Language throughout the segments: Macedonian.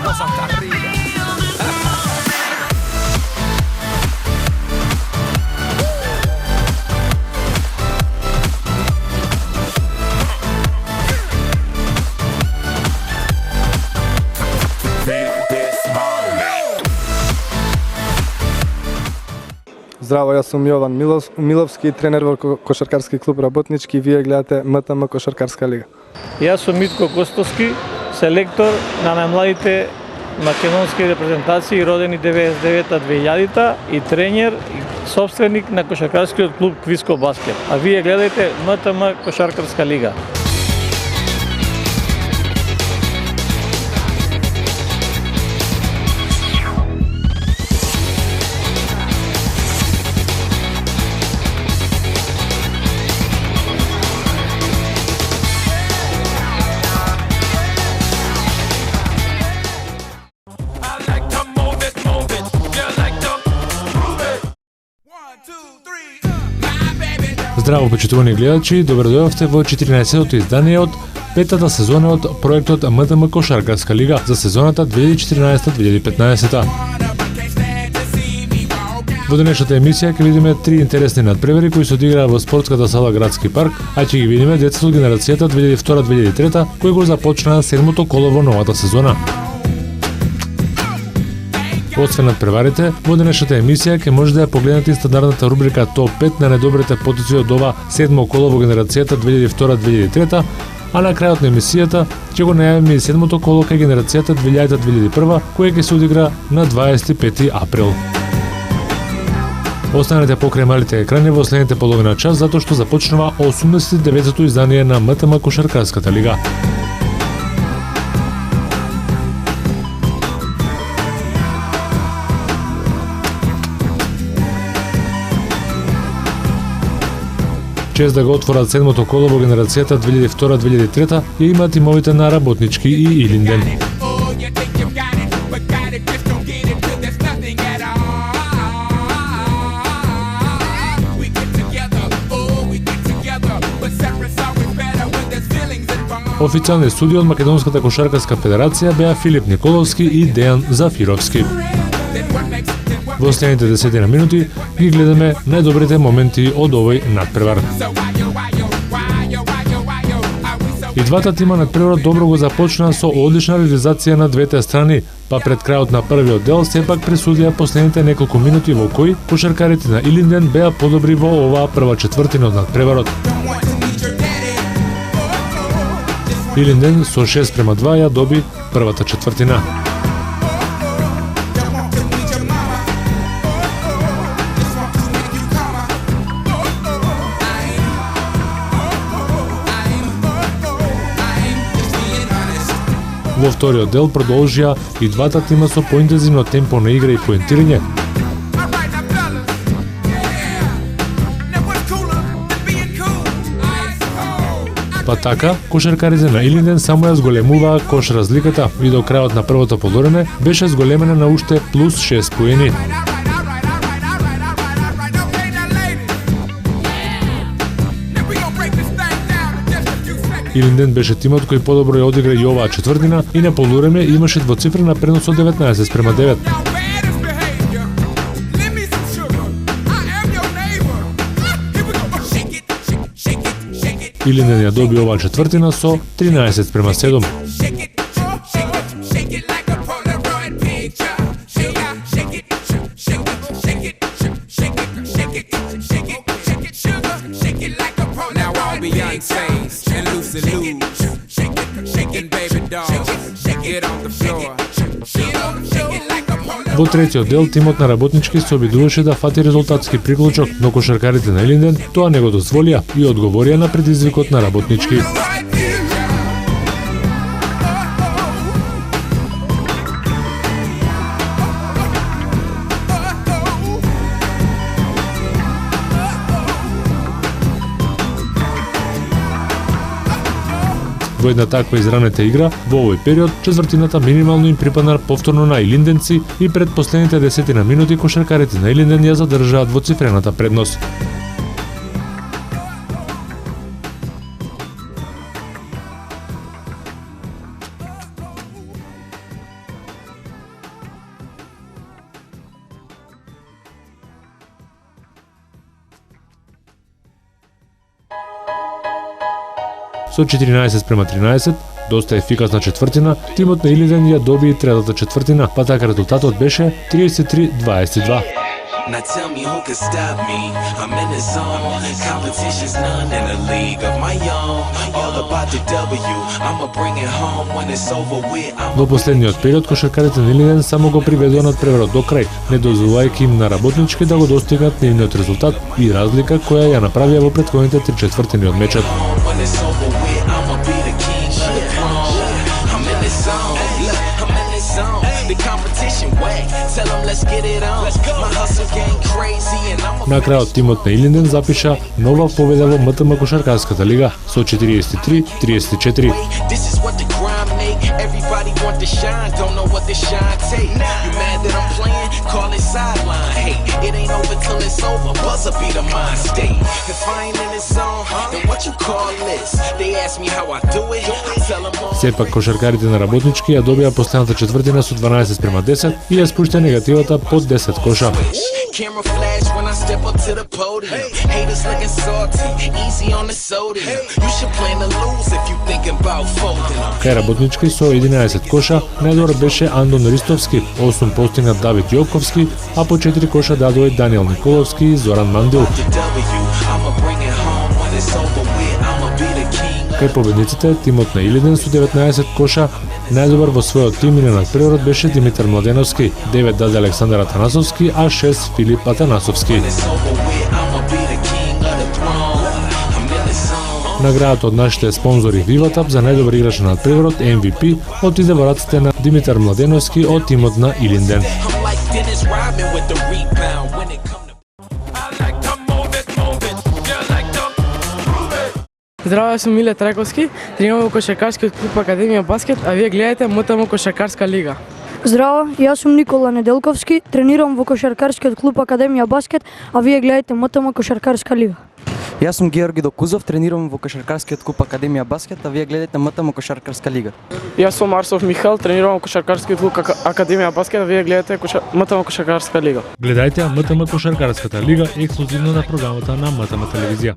no Santa Rita. Здраво, јас сум Јован Миловски, тренер во Кошаркарски клуб Работнички. Вие гледате МТМ Кошаркарска лига. Јас сум Митко Костовски, селектор на најмладите македонски репрезентации, родени 99-2000 и тренер и собственик на Кошаркарскиот клуб Квиско Баскет. А вие гледате МТМ Кошаркарска лига. Здраво, почитувани гледачи, добро дојдовте во 14-тото издание од петата сезона од проектот МТМ Кошаркарска лига за сезоната 2014-2015. Во денешната емисија ќе видиме три интересни надпревари кои се одиграа во спортската сала Градски парк, а ќе ги видиме децата од генерацијата 2002-2003 кои го започнаа седмото коло во новата сезона. Освен надпреварите, во денешната емисија ќе можете да ја погледнете и стандардната рубрика Топ 5 на најдобрите потици од ова седмо коло во генерацијата 2002-2003, а на крајот на емисијата ќе го најавиме и седмото коло кај генерацијата 2000-2001, кое ќе се одигра на 25 април. Останете покрај малите екрани во следните половина час, затоа што започнува 89-то издание на МТМ Кошаркарската лига. Чест да го отворат седмото коло во генерацијата 2002-2003 ја имаат тимовите на Работнички и Илинден. Официјални судии од Македонската кошаркарска федерација беа Филип Николовски и Дејан Зафировски. Во следните 10 минути ги гледаме најдобрите моменти од овој надпревар. И двата тима надпреварот добро го започнаа со одлична реализација на двете страни, па пред крајот на првиот дел сепак пресудија последните неколку минути во кои кошаркарите на Илинден беа подобри во оваа прва четвртина од надпреварот. Илинден со 6:2 ја доби првата четвртина. Во вториот дел продолжија и двата тима со поинтензивно темпо на игра и поентирање. Па така, кошаркарите на Илинден само ја зголемуваа кош разликата и до крајот на првото полувреме беше зголемена на уште плюс 6 поени. Илинден беше тимот кој подобро ја одигра и оваа четвртина и на полувреме имаше двоцифрена предност од 19:9. Илинден ја доби оваа четвртина со 13:7. Во третиот дел тимот на Работнички се обидуваше да фати резултатски приклучок, но кошаркарите на Илинден тоа не го дозволија и одговорија на предизвикот на Работнички. Во една таква изравнета игра, во овој период, четвртината минимално им припадна повторно на илинденци и пред последните 10 минути кошаркарите на Илинден ја задржаат двоцифрената предност. со 14:13. Доста ефикасна четвртина, тимот на Илинден ја доби и третата четвртина, па така резултатот беше 33-22. Now tell me who can stop me. I'm in the zone. Competition's none in a league of my own. All about the W. I'ma bring it home when it's over with. Во последниот период кошаркарите на Илинден само го приведоа надпреварот до крај, не дозволувајќи им на Работнички да го достигнат нивниот резултат и разлика која ја направија во претходните 3 четвртини од мечот. When it's over with, I'ma be the king of the throne. I'm in the zone. I'm in the zone. The competition wet. Tell them let's get it on. My hustle game crazy and I'm На крајот тимот на Илинден запиша нова победа во МТМ кошаркарската лига со 43-34. This is what the grind make. Everybody want to shine, don't know what the shine take. You mad that I'm playing? Call it sideline hate. It ain't over till it's over. Buzzer be the mind state. If I ain't in the zone, then what you call this? They ask me how I do it. I tell them all. Сепак кошаркарите на Работнички ја добија последната четвртина со 12:10 и ја спушта негативата под 10 коша. Camera flash when I step up to the podium. Haters looking salty, easy on the sodium. You should plan to lose if you thinking about folding them. Кај Работнички со 11 коша најдобар беше Андон Ристовски, 8 постигна Давид Јовковски, а по 4 коша дадоа Даниел Николовски и Зоран Мандил. The W, I'ma bring it home when it's over with. I'ma be the king. Кај победниците, тимот на Илинден со 19 коша, најдобар во својот тим и на надпреварот беше Димитар Младеновски, 9 даде Александар Атанасовски, а 6 Филип Атанасовски. It's over with. I'ma be the king of the throne. I'm in the zone. Наградата од нашите спонзори Vivatap за најдобар играч на надпреварот MVP отиде во раците на Димитар Младеновски од тимот на Илинден. I'm like Dennis Rodman with the rebound when it come to Здраво, сум Миле Трајковски, тренирам во кошаркарскиот клуб Академија Баскет, а вие гледате МТМ кошаркарска лига. Здраво, јас сум Никола Неделковски, тренирам во кошаркарскиот клуб Академија Баскет, а вие гледате МТМ кошаркарска лига. Јас сум Георги Докузов, тренирам во кошаркарскиот клуб Академија Баскет, а вие гледате МТМ кошаркарска лига. Јас сум Арсов Михал, тренирам во кошаркарскиот клуб Академија Баскет, а вие гледате МТМ кошаркарска лига. Гледајте МТМ кошаркарската лига ексклузивно на програмата на МТМ телевизија.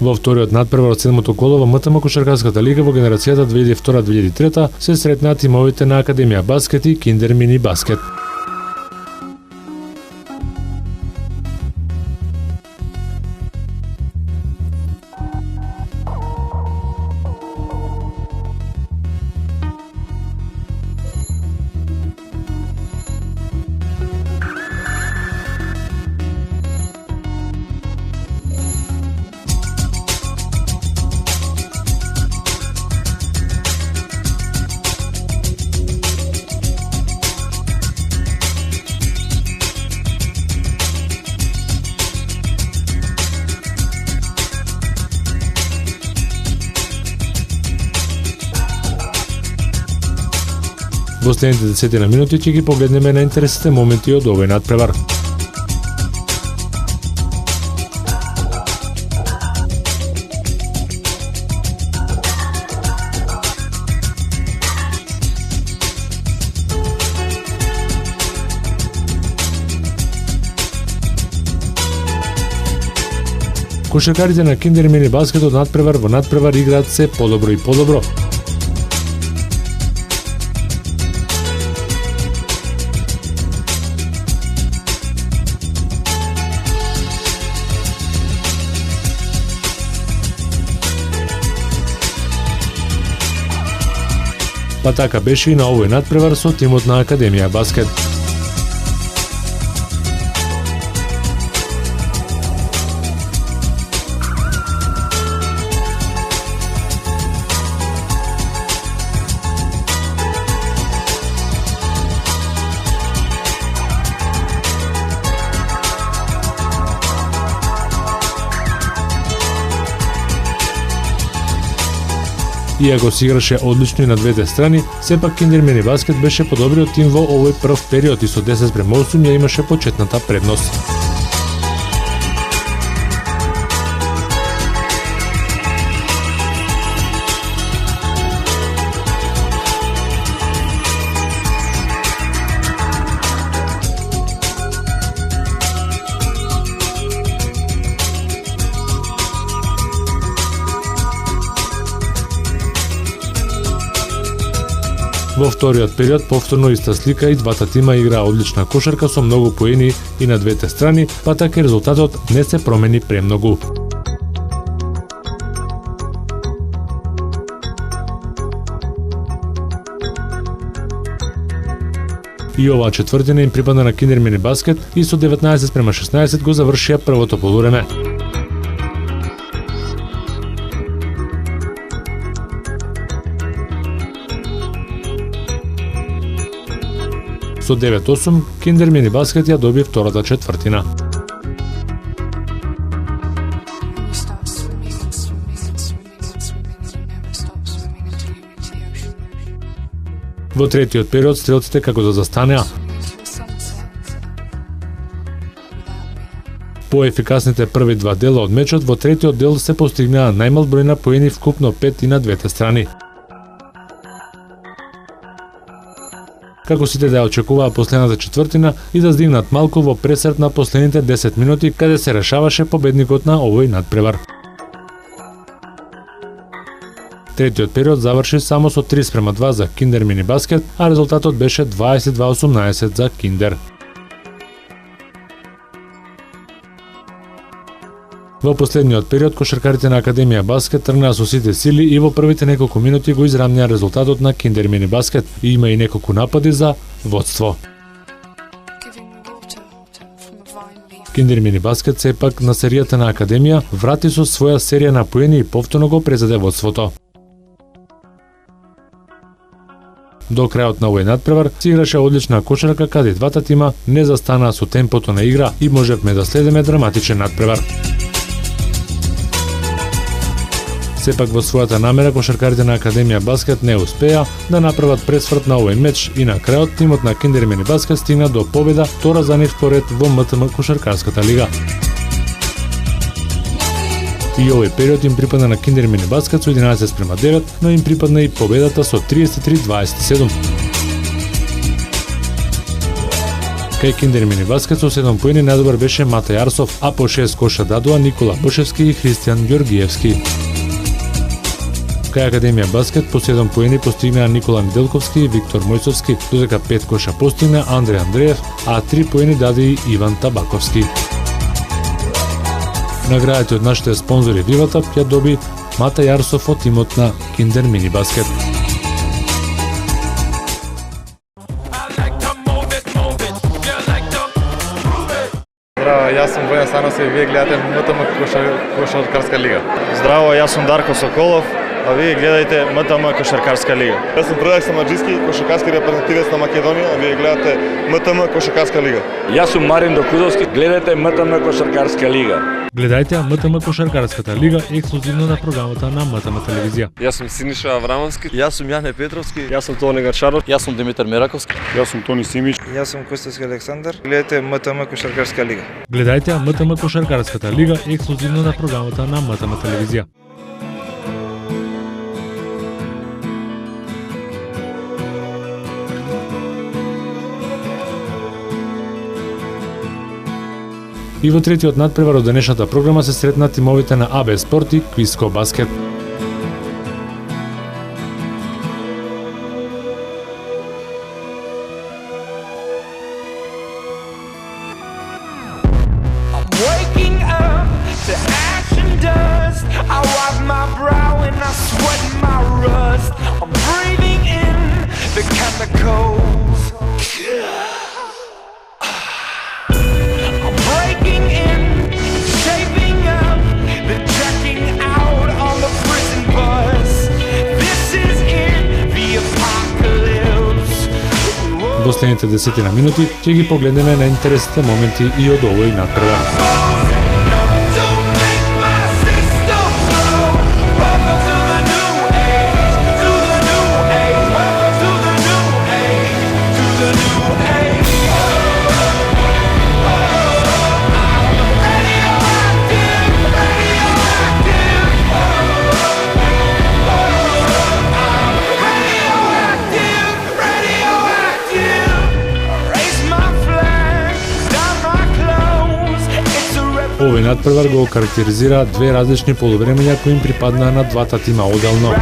Во вториот надпревар од седмото коло во МТМ кошаркарската лига во генерацијата 2002-2003 се сретнаа тимовите на Академија Баскет и Киндер Мини Баскет. Во следните 10 минути ќе ги погледнеме на интересните моменти од овој надпревар. Кошаркарите на Киндер Мини Баскет од надпревар во надпревар играат се подобро и подобро. Па така беше и на овој надпревар со тимот на Академија Баскет. Иако се играше одлично и на двете страни, сепак Киндер Мини Баскет беше подобриот тим во овој прв период и со 10:8 ја имаше почетната предност. Во вториот период повторно иста слика и двата тима играа одлична кошарка со многу поени и на двете страни, па така резултатот не се промени премногу. И оваа четвртина им припадна на Киндер Мини Баскет и со 19:16 го завршија првото полувреме. Со 9:8 Киндер Мини Баскет ја доби втората четвртина. Во третиот период стрелците како да застанеа. Поефикасните први два дела од мечот, во третиот дел се постигнаа најмал број на поени, вкупно 5 и на двете страни. Како сите да ја очекуваа последната четвртина и да здигнат малку во пресрт на последните 10 минути, каде се решаваше победникот на овој надпревар. Третиот период заврши само со 3:2 за Киндер Мини Баскет, а резултатот беше 22:18 за Киндер. Во последниот период кошаркарите на Академија Баскет тргнаа со сите сили и во првите неколку минути го израмнија резултатот на Киндер Мини Баскет и има и неколку напади за водство. Киндер Мини Баскет сепак на серијата на Академија врати со своја серија на поени и повторно го презеде водството. До крајот на овој надпревар се играше одлична кошарка каде двата тима не застанаа со темпото на игра и можевме да следиме драматичен надпревар. Сепак во својата намера кошаркарите на Академија Баскет не успеа да направат пресврт на овој меч и на крајот тимот на Киндер Мини Баскет стигна до победа, втора за нив поред во МТМ кошаркарската лига. И овој период им припадна на Киндер Мини Баскет со 11:9, но им припадна и победата со 33:27. Кај Киндер Мини Баскет со 7 поени најдобар беше Мата Јарсов, а по 6 коша дадоа Никола Бошевски и Христијан Ѓоргиевски. Кај Академија Баскет по 7 поени постигнаа Никола Неделковски и Виктор Мојсовски, додека 5 коша постигна Андреј Андреев, а 3 поени даде и Иван Табаковски. Наградите од нашите спонзори Вивата ја доби Мата Јарсов од тимот на Киндер Мини Баскет. Здраво, јас сум Војан Санос и вие гледате МТМ кошаркарска лига. Здраво, јас сум Дарко Соколов, а вие гледате МТМ кошаркарска лига. Јас сум Предраг Самаджиски, кошаркарски репрезентативец на Македонија, а вие гледате МТМ кошаркарска лига. Јас сум Марин Докудовски, гледате МТМ кошаркарска лига. Гледајте МТМ кошаркарската лига ексклузивно на програмата на МТМ телевизија. Јас сум Синиша Аврамовски. Јас сум Јане Петровски. Јас сум Тони Гарчаров. Јас сум Димитар Мераковски. Јас сум Тони Симич. Јас сум Костовски Александар. Гледате МТМ кошаркарска лига. Гледајте МТМ кошаркарската лига ексклузивно на програмата на МТМ телевизија. И во третиот надпревар од денешната програма се сретна тимовите на АБ Спорт и Квиско Баскет. Во следните 10 минути ќе ги погледнеме на интересните моменти и од овој надпревар. Овој надпревар го карактеризира две различни полувремења кои им припаднаа на двата тима оделно.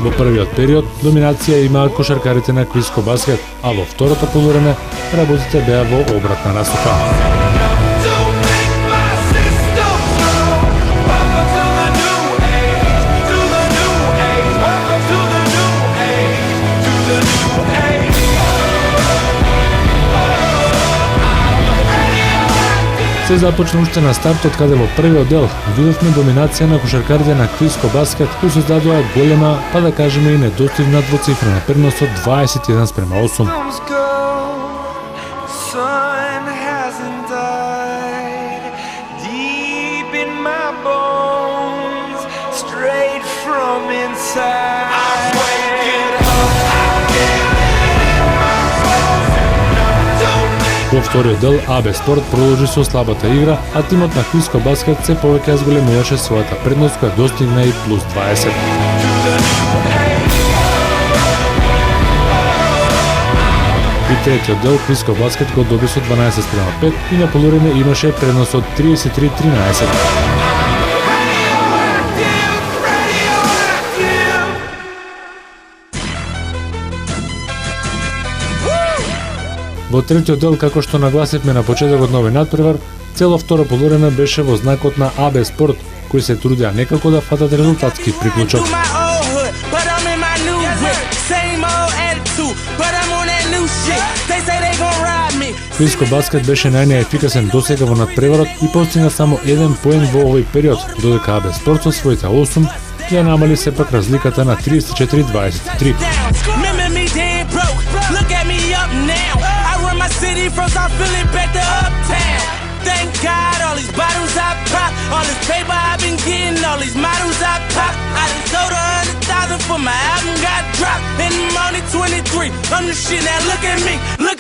Во првиот период доминација имаа кошаркарите на Квиско Баскет, а во второто полувреме работите беа во обратна насока. Се започна уште на стартот, каде во првиот дел видовме доминација на кошаркарите на Квиско Баскет, кои создадоа голема, па да кажеме и недостигна двоцифрена предност од 21:8. Во вториот дел АБ Спорт продолжи со слабата игра, а тимот на Квиско Баскет се повеќе зголемуваше својата предност која достигна и плюс 20. И третиот дел Квиско Баскет го доби со 12:5 и на полувреме имаше предност од 33-13. Во третиот дел, како што нагласивме на почетокот на овој надпревар, цело второ полувреме беше во знакот на АБ Спорт, кои се трудеа некако да фатат резултатски приклучок. Квиско Баскет беше најнеефикасен досега во надпреварот и постигна само 1 поен во овој период, додека АБ Спорт со своите 8 ја намали сепак разликата на 34-23. Thank God, all these bottles I pop, all this paper I've been getting, all these models I pop. I done sold 100,000 for my album got dropped, and I'm only 23. I'm the shit, now look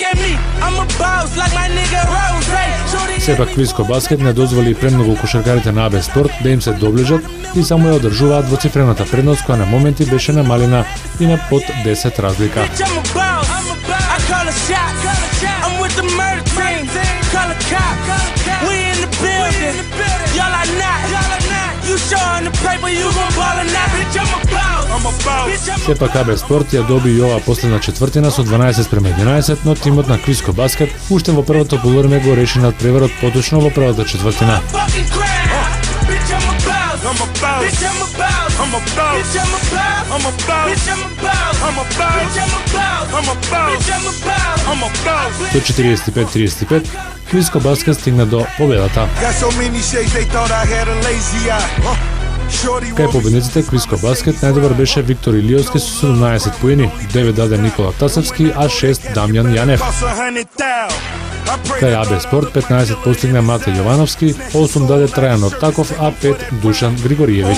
at me, I'm a boss like my nigga Rose. Сепак Квиско Баскет не дозволи премногу кошаркарите на АБ Спорт да им се доближат и само ја одржуваат двоцифрената предност која на моменти беше намалена и на под 10 разлика. Сепак АБ Спорт ја доби и ова последна четвртина со 12:11, но тимот на Квиско Баскет уште во првото полувреме го реши надпреварот поточно во првата четвртина. До 45-35 Квиско Баскет стигна до победата. Кај победниците Квиско Баскет најдобар беше Виктор Илиовски со 17 поени, 9 даде Никола Тасевски, а 6 Дамјан Јанев. Кај АБ Спорт 15 постигна Мате Јовановски, 8 даде Трајан Ортаков, а 5 Душан Григориевич.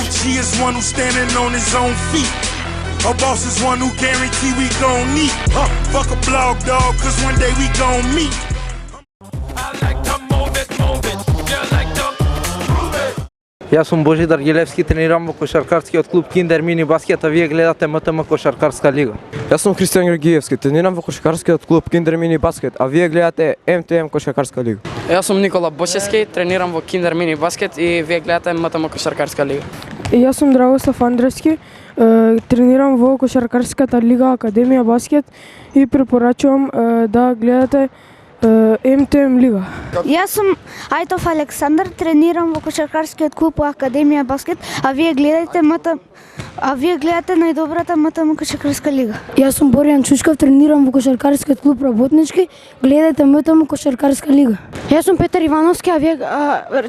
Јас сум Божидар Гилевски, тренирам во кошаркарскиот клуб Киндер Мини Баскет, а вие гледате МТМ Кошаркарска лига. Јас сум Христијан Георгиевски, тренирам во кошаркарскиот клуб Киндер Мини Баскет, а вие гледате МТМ Кошаркарска лига. Јас сум Никола Бошевски, тренирам во Киндер Мини Баскет и вие гледате МТМ Кошаркарска лига. Јас сум Драгослав Андревски, тренирам во Кошаркарската лига Академија Баскет и препорачувам да гледате МТМ лига. Јас сум Ајтов Александар, тренирам во кошаркарскиот клуб Академија Баскет, а вие гледате најдобрата МТМ Кошаркарска лига. Јас сум Боријан Чучков, тренирам во кошаркарскиот клуб Работнички, гледате МТМ Кошаркарска лига. Јас сум Петар Ивановски, а вие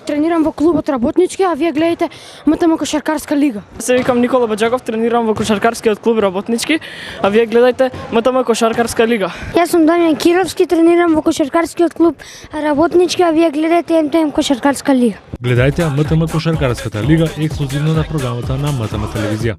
тренирам во клубот Работнички, а вие гледате МТМ Кошаркарска лига. Се викам Никола Баџаков, тренирам во кошаркарскиот клуб Работнички, а вие гледате МТМ Кошаркарска лига. Јас сум Дамјан Кировски, тренирам во кошаркарскиот клуб Работнички, а вие гледате МТМ Кошаркарска лига. Гледајте МТМ Кошаркарската лига ексклузивно на програмата на МТМ телевизија.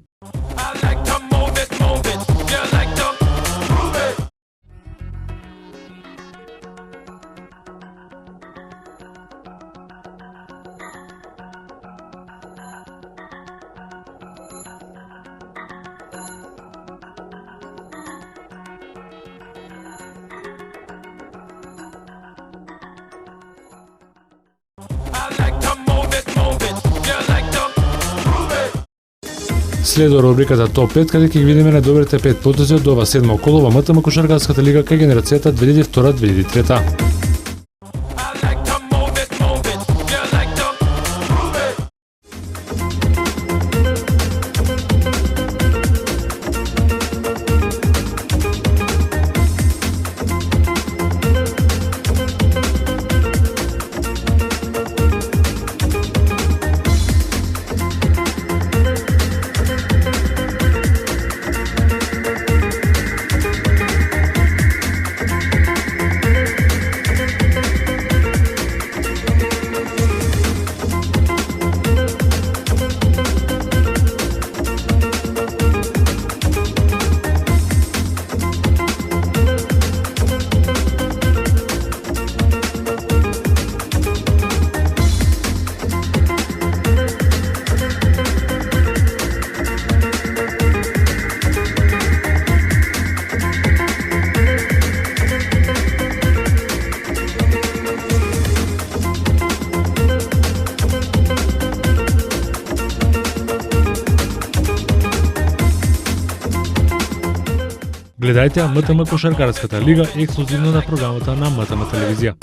Следува рубриката Топ 5, каде ќе ги видиме најдобрите 5 потези од ова 7 коло во МТМ Кошаркарската лига кај генерацијата 2002-2003. Гледајте МТМ Кошаркарската лига ексклузивно на програмата на МТМ телевизија.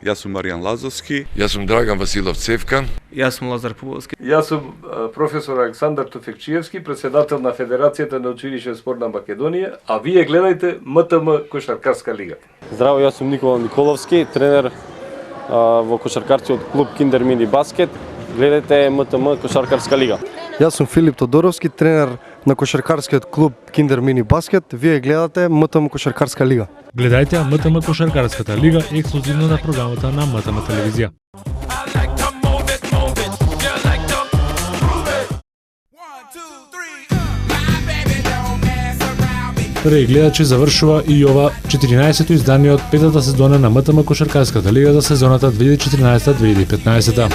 Јас сум Маријан Лазовски. Јас сум Драган Василов Цевкан. Јас сум Лазар Пуволски. Јас сум професор Александар Туфекчиевски, председател на Федерацијата на училишен спорт на Македонија, а вие гледајте МТМ Кошаркарска лига. Здраво, јас сум Никола Николовски, тренер во кошаркарскиот клуб Киндер Мини Баскет. Гледајте МТМ Кошаркарска лига. Јас сум Филип Тодоровски, тренер на кошаркарскиот клуб Киндер Мини Баскет. Вие гледате МТМ Кошаркарска лига. Гледајте МТМ Кошаркарската лига ексклузивно на програмата на МТМ телевизија. Драги гледачи, завршува и ова 14-то издание од петата сезона на МТМ Кошаркарската лига за сезоната 2014-2015.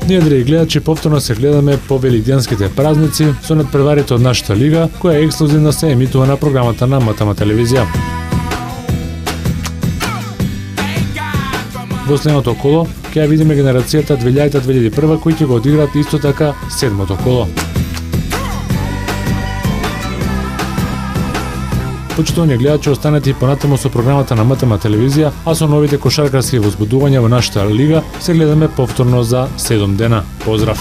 Ние, драги гледачи, повторно се гледаме по великденските празници со надпреварите од нашата лига, која ексклузивно се емитува на програмата на МТМ телевизија. Во следното коло ќе ја видиме генерацијата 2000-2001 кои ќе го одиграат исто така седмото коло. Почитувани гледачи, останете и понатаму со програмата на МТМ телевизија, а со новите кошаркарски возбудувања во нашата лига се гледаме повторно за 7 дена. Поздрав!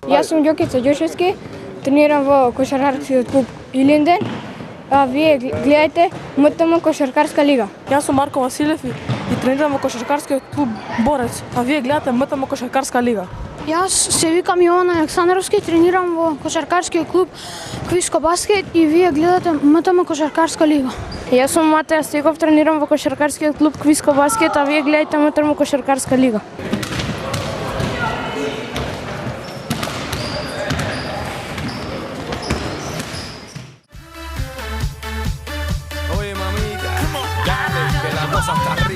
Јас сум Ѓокица Ѓошевски, тренирам во кошаркарскиот клуб Илинден, а вие гледајте МТМ Кошаркарска лига. Јас сум Марко Василев и тренирам во кошаркарскиот клуб Борец, а вие гледате МТМ Кошаркарска лига. Јас се викам Јован Александровски, тренирам во кошаркарскиот клуб Квиско Баскет и вие гледате МТМ Кошаркарска лига. Јас сум Матеја Стеков, тренирам во кошаркарскиот клуб Квиско Баскет, а вие гледајте МТМ Кошаркарска лига. Oye, mamita, dale, que la cosa está rica.